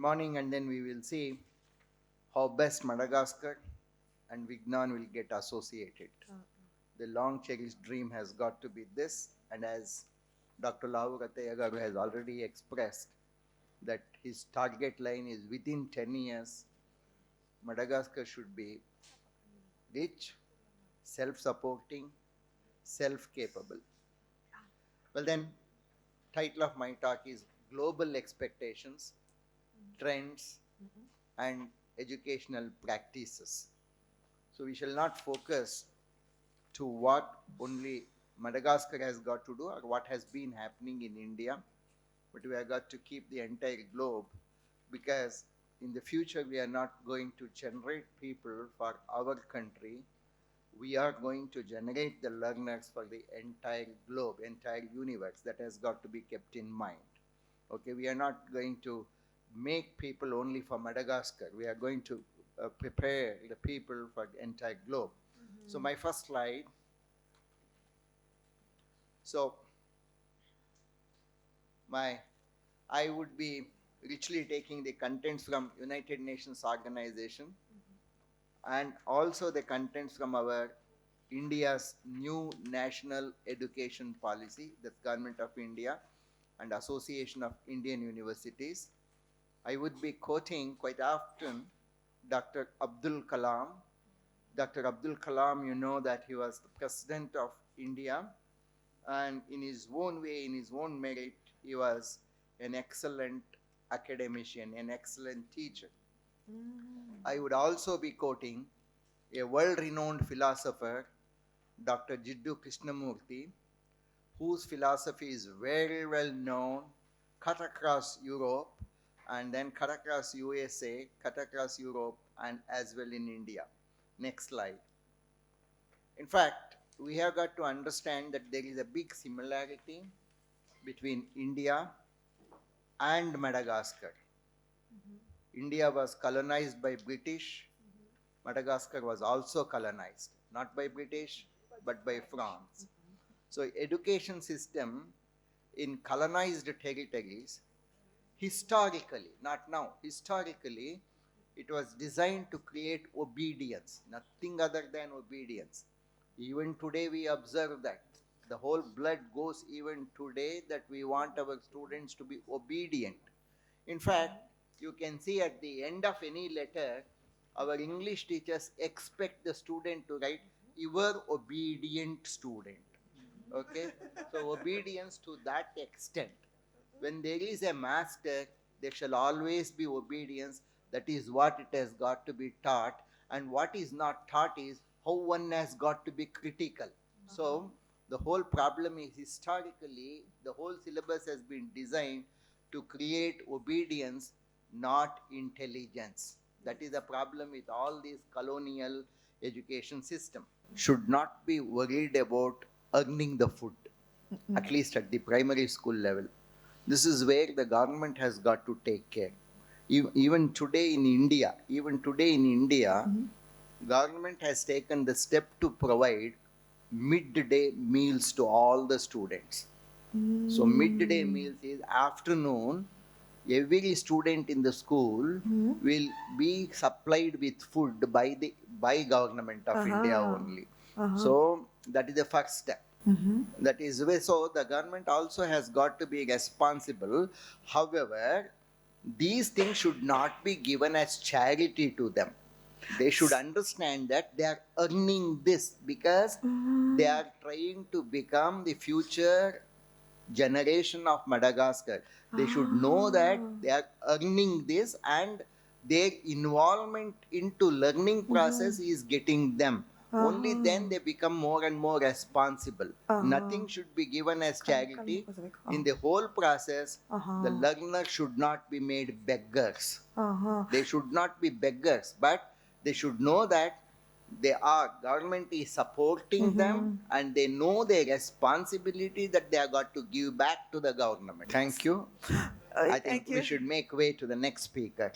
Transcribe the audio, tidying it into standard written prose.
morning, and then we will see how best Madagascar and Vignan will get associated. The long cherished dream has got to be this, and as Dr. Lavu Ratayagaru has already expressed that his target line is within 10 years, Madagascar should be rich, self-supporting, self-capable. Well then, title of my talk is Global Expectations, Trends and Educational Practices. So we shall not focus to what only Madagascar has got to do or what has been happening in India, but we have got to keep the entire globe, because in the future we are not going to generate people for our country. We are going to generate the learners for the entire globe, entire universe. That has got to be kept in mind. Okay, we are not going to make people only for Madagascar. We are going to prepare the people for the entire globe. So my first slide. So I would be richly taking the contents from United Nations Organization and also the contents from our India's new national education policy, the Government of India and Association of Indian Universities. I would be quoting quite often Dr. Abdul Kalam. Dr. Abdul Kalam, you know that he was the President of India, and in his own way, in his own merit, he was an excellent academician, an excellent teacher. I would also be quoting a world-renowned philosopher, Dr. Jiddu Krishnamurti, whose philosophy is very well known, cut across Europe, and then cut across USA, cut across Europe, and as well in India. Next slide. In fact, we have got to understand that there is a big similarity between India and Madagascar. India was colonized by British. Madagascar was also colonized, not by British, but by France. So education system in colonized territories, historically, not now, historically, it was designed to create obedience, nothing other than obedience. Even today we observe that. The whole blood goes even today that we want our students to be obedient. In fact, you can see at the end of any letter, our English teachers expect the student to write, your obedient student. Okay? So obedience to that extent. When there is a master, there shall always be obedience. That is what it has got to be taught. And what is not taught is how one has got to be critical. So the whole problem is historically, the whole syllabus has been designed to create obedience, not intelligence. That is the problem with all these colonial education system. Should not be worried about earning the food, at least at the primary school level. This is where the government has got to take care. Even today in India, government has taken the step to provide midday meals to all the students. So midday meals is afternoon. Every student in the school will be supplied with food by government of India only. So that is the first step. That is why, so the government also has got to be responsible. However, these things should not be given as charity to them. They should understand that they are earning this because they are trying to become the future generation of Madagascar. They should know that they are earning this and their involvement into learning process is getting them. Only then they become more and more responsible. Nothing should be given as charity. In the whole process, the learner should not be made beggars. They should not be beggars, but they should know that government is supporting them and they know their responsibility that they have got to give back to the government. Thank you. I think we should make way to the next speaker.